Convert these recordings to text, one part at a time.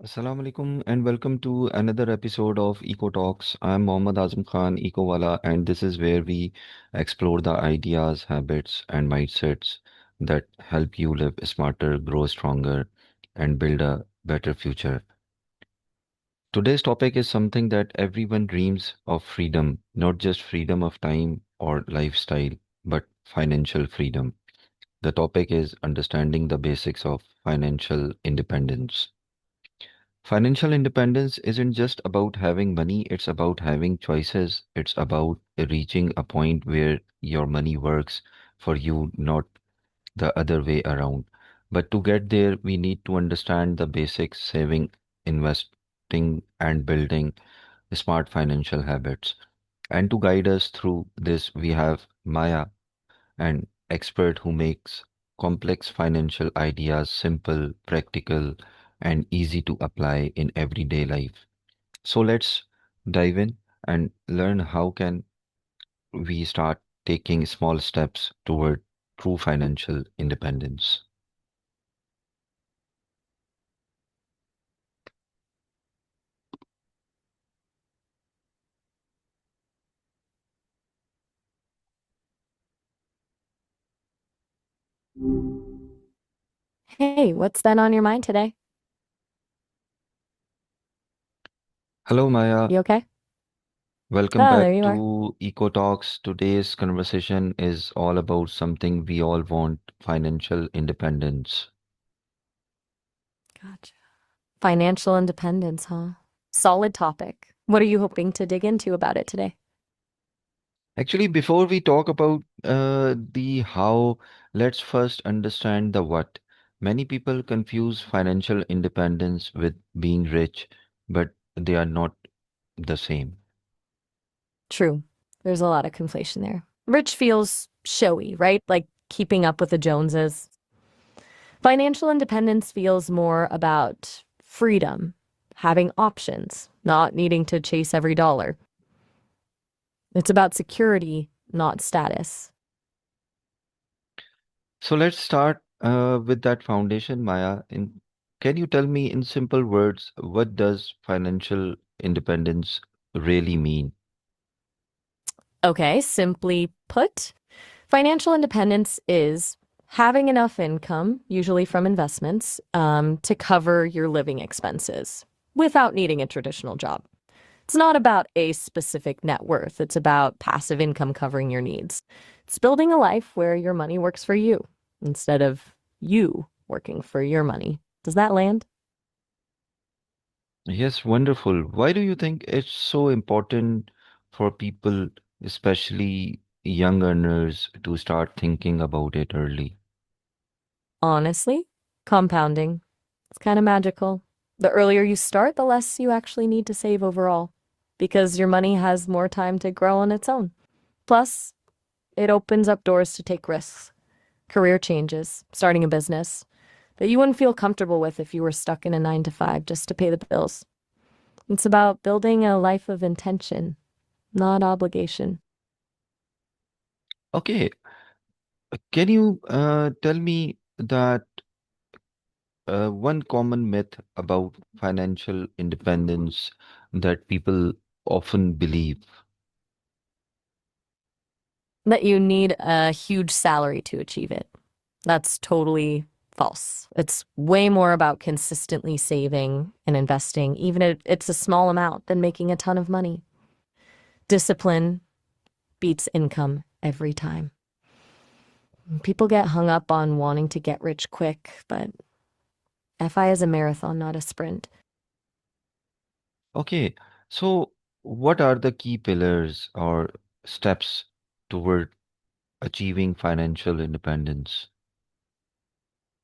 Assalamualaikum and welcome to another episode of Eco Talks. I'm Muhammad Azam Khan, echowala, and this is where we explore the ideas, habits, and mindsets that help you live smarter, grow stronger, and build a better future. Today's topic is something that everyone dreams of freedom, not just freedom of time or lifestyle, but financial freedom. The topic is understanding the basics of financial independence. Financial independence isn't just about having money, it's about having choices. It's about reaching a point where your money works for you, not the other way around. But to get there, we need to understand the basics saving, investing, and building smart financial habits. And to guide us through this, we have Maya, an expert who makes complex financial ideas simple, practical, and easy to apply in everyday life. So let's dive in and learn how can we start taking small steps toward true financial independence. Hey, what's been on your mind today? Hello, Maya. You okay? Welcome Oh, back there you are. to Eco Talks. Today's conversation is all about something we all want, financial independence. Gotcha. Financial independence, huh? Solid topic. What are you hoping to dig into about it today? Actually, before we talk about the how, let's first understand the what. Many people confuse financial independence with being rich, but they are not the same. True. There's a lot of conflation there. Rich feels showy, right? Like keeping up with the Joneses. Financial independence feels more about freedom, having options, not needing to chase every dollar. It's about security, not status. So let's start with that foundation, Maya. Can you tell me in simple words, what does financial independence really mean? Okay, simply put, financial independence is having enough income, usually from investments, to cover your living expenses without needing a traditional job. It's not about a specific net worth, it's about passive income covering your needs. It's building a life where your money works for you instead of you working for your money. Does that land? Yes, wonderful. Why do you think it's so important for people, especially young earners, to start thinking about it early? Honestly, compounding. It's kind of magical. The earlier you start, the less you actually need to save overall, because your money has more time to grow on its own. Plus, it opens up doors to take risks, career changes, starting a business that you wouldn't feel comfortable with if you were stuck in a 9 to 5 just to pay the bills. It's about building a life of intention, not obligation. Okay, can you tell me that one common myth about financial independence that people often believe? That you need a huge salary to achieve it. That's totally false. It's way more about consistently saving and investing, even if it's a small amount, than making a ton of money. Discipline beats income every time. People get hung up on wanting to get rich quick, but FI is a marathon, not a sprint. Okay, so what are the key pillars or steps toward achieving financial independence?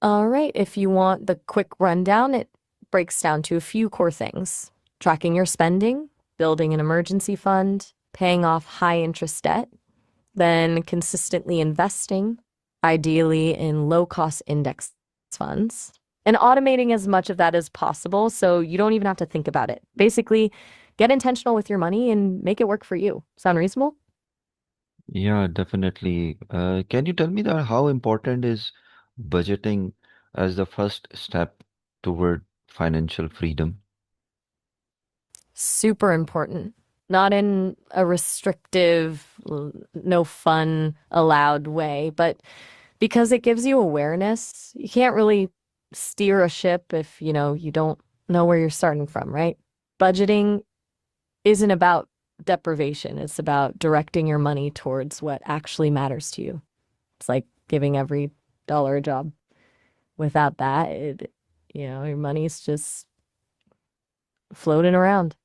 All right, if you want the quick rundown, it breaks down to a few core things: tracking your spending, building an emergency fund, paying off high interest debt, then consistently investing, ideally in low cost index funds, and automating as much of that as possible so you don't even have to think about it. Basically, get intentional with your money and make it work for you. Sound reasonable? Yeah, definitely. Can you tell me that how important is budgeting as the first step toward financial freedom? Super important. Not in a restrictive, no fun allowed way, but because it gives you awareness. You can't really steer a ship if, you don't know where you're starting from, right? Budgeting isn't about deprivation. It's about directing your money towards what actually matters to you. It's like giving every dollar a job. Without that, your money's just floating around.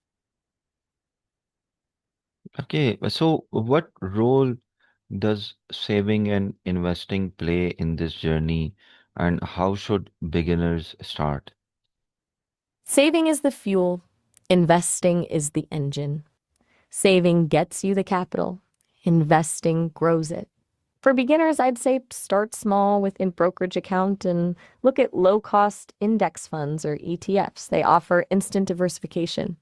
Okay, so what role does saving and investing play in this journey, and how should beginners start? Saving is the fuel, investing is the engine. Saving gets you the capital, investing grows it. For beginners, I'd say start small with a brokerage account and look at low cost index funds or ETFs. They offer instant diversification.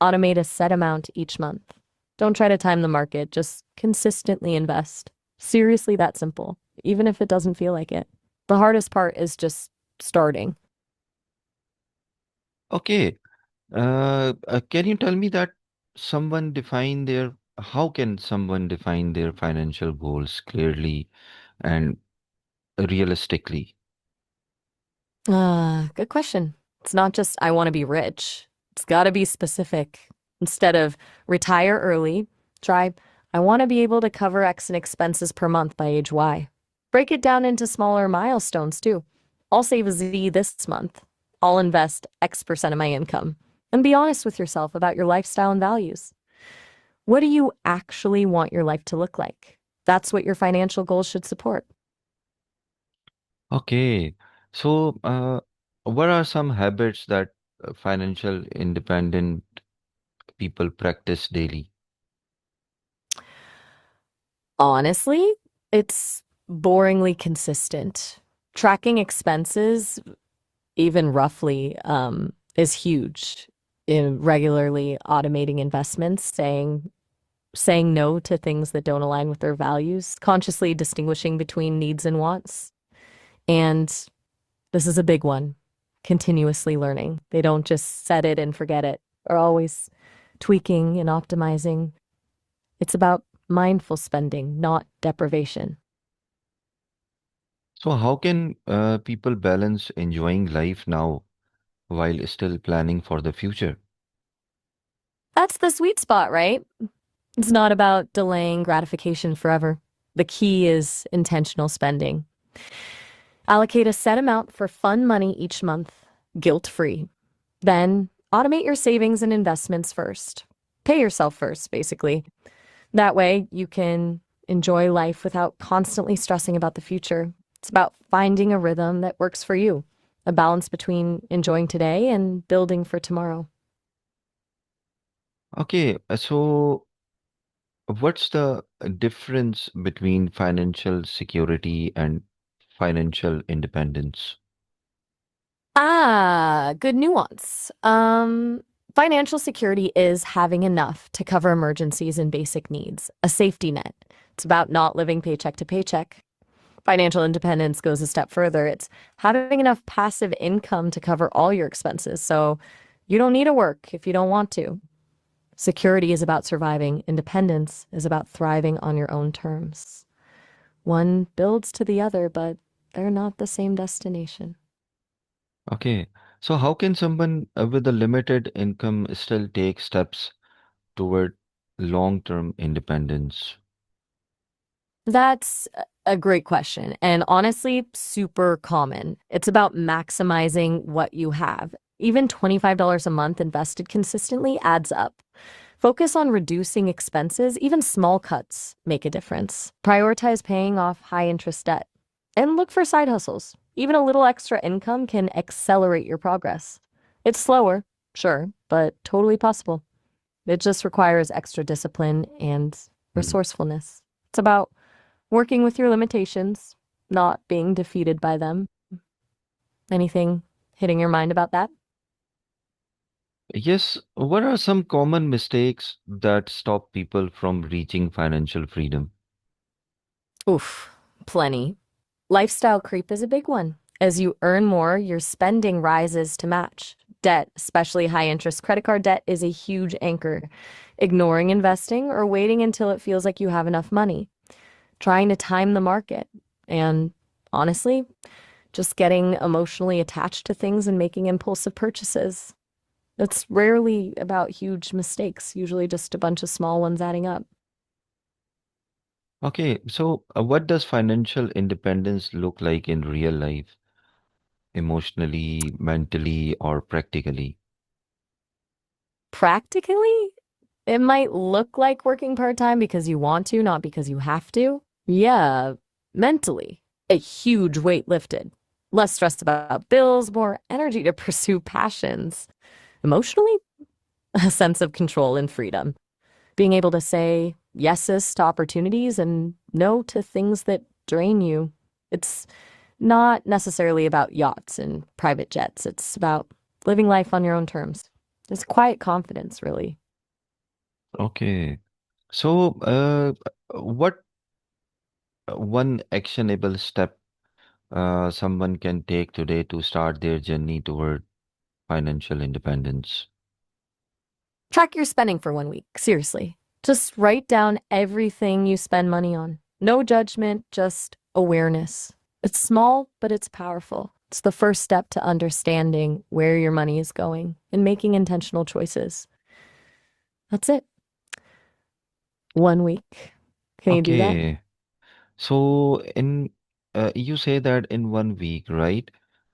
Automate a set amount each month. Don't try to time the market, just consistently invest. Seriously, that simple, even if it doesn't feel like it. The hardest part is just starting. Okay, can you tell me that how can someone define their financial goals clearly and realistically? Good question. It's not just I want to be rich. It's got to be specific. Instead of retire early, try I want to be able to cover X in expenses per month by age Y. Break it down into smaller milestones too. I'll save Z this month. I'll invest X% of my income. And be honest with yourself about your lifestyle and values. What do you actually want your life to look like? That's what your financial goals should support. Okay, so what are some habits that financial independent people practice daily? Honestly, it's boringly consistent. Tracking expenses, even roughly, is huge. In regularly automating investments, saying no to things that don't align with their values, consciously distinguishing between needs and wants. And this is a big one, continuously learning. They don't just set it and forget it, are always tweaking and optimizing. It's about mindful spending, not deprivation. So how can people balance enjoying life now while still planning for the future? That's the sweet spot, right? It's not about delaying gratification forever. The key is intentional spending. Allocate a set amount for fun money each month, guilt free. Then automate your savings and investments first. Pay yourself first, basically. That way you can enjoy life without constantly stressing about the future. It's about finding a rhythm that works for you, a balance between enjoying today and building for tomorrow. Okay, so what's the difference between financial security and financial independence? Good nuance. Financial security is having enough to cover emergencies and basic needs, a safety net. It's about not living paycheck to paycheck. Financial independence goes a step further. It's having enough passive income to cover all your expenses. So you don't need to work if you don't want to. Security is about surviving. Independence is about thriving on your own terms. One builds to the other, but they're not the same destination. Okay, so how can someone with a limited income still take steps toward long-term independence? That's a great question. And honestly, super common. It's about maximizing what you have. Even $25 a month invested consistently adds up. Focus on reducing expenses. Even small cuts make a difference. Prioritize paying off high interest debt. And look for side hustles. Even a little extra income can accelerate your progress. It's slower, sure, but totally possible. It just requires extra discipline and Hmm. resourcefulness. It's about working with your limitations, not being defeated by them. Anything hitting your mind about that? Yes, what are some common mistakes that stop people from reaching financial freedom? Oof, plenty. Lifestyle creep is a big one. As you earn more, your spending rises to match. Debt, especially high interest credit card debt, is a huge anchor. Ignoring investing or waiting until it feels like you have enough money. Trying to time the market. And honestly, just getting emotionally attached to things and making impulsive purchases. It's rarely about huge mistakes, usually just a bunch of small ones adding up. Okay, so what does financial independence look like in real life, emotionally, mentally, or practically? Practically, it might look like working part time because you want to, not because you have to. Yeah, mentally, a huge weight lifted. Less stressed about bills, more energy to pursue passions. Emotionally, a sense of control and freedom. Being able to say yeses to opportunities and no to things that drain you. It's not necessarily about yachts and private jets. It's about living life on your own terms. It's quiet confidence, really. Okay, so what one actionable step someone can take today to start their journey toward financial independence? Track your spending for 1 week, seriously. Just write down everything you spend money on. No judgment, just awareness. It's small, but it's powerful. It's the first step to understanding where your money is going and making intentional choices. That's it. 1 week. Can you do that? Okay, so in you say that in 1 week, right?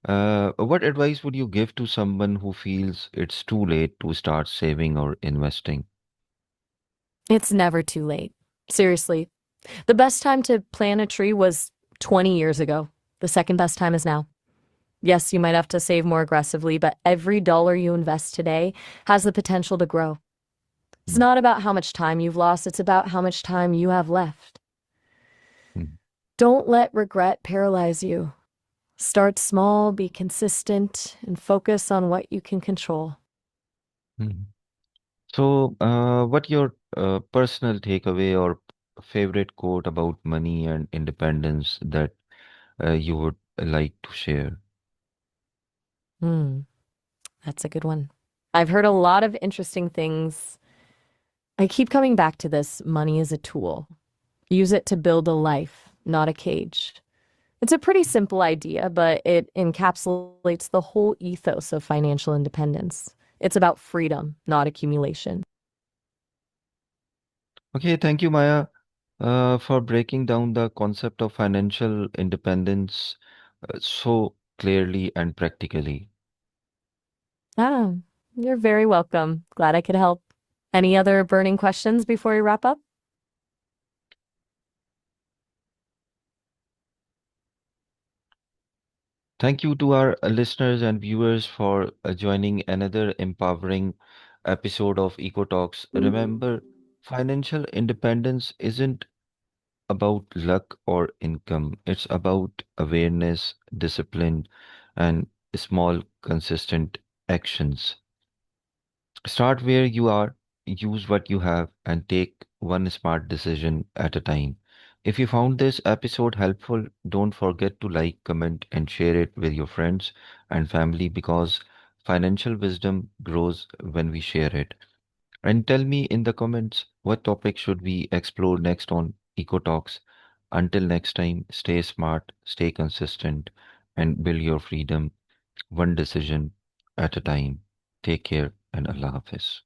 What advice would you give to someone who feels it's too late to start saving or investing? It's never too late. Seriously. The best time to plant a tree was 20 years ago. The second best time is now. Yes, you might have to save more aggressively, but every dollar you invest today has the potential to grow. It's Mm, not about how much time you've lost, it's about how much time you have left. mm, Don't let regret paralyze you. Start small, be consistent, and focus on what you can control. mm. So, what your personal takeaway or favorite quote about money and independence that you would like to share? Hmm, that's a good one. I've heard a lot of interesting things. I keep coming back to this: money is a tool. Use it to build a life, not a cage. It's a pretty simple idea, but it encapsulates the whole ethos of financial independence. It's about freedom, not accumulation. Okay, thank you, Maya, for breaking down the concept of financial independence so clearly and practically. Ah, you're very welcome. Glad I could help. Any other burning questions before we wrap up? Thank you to our listeners and viewers for joining another empowering episode of Eco Talks. Remember, financial independence isn't about luck or income. It's about awareness, discipline, and small, consistent actions. Start where you are, use what you have, and take one smart decision at a time. If you found this episode helpful, don't forget to like, comment, and share it with your friends and family because financial wisdom grows when we share it. And tell me in the comments what topic should we explore next on Eco Talks. Until next time, stay smart, stay consistent, and build your freedom one decision at a time. Take care and Allah Hafiz.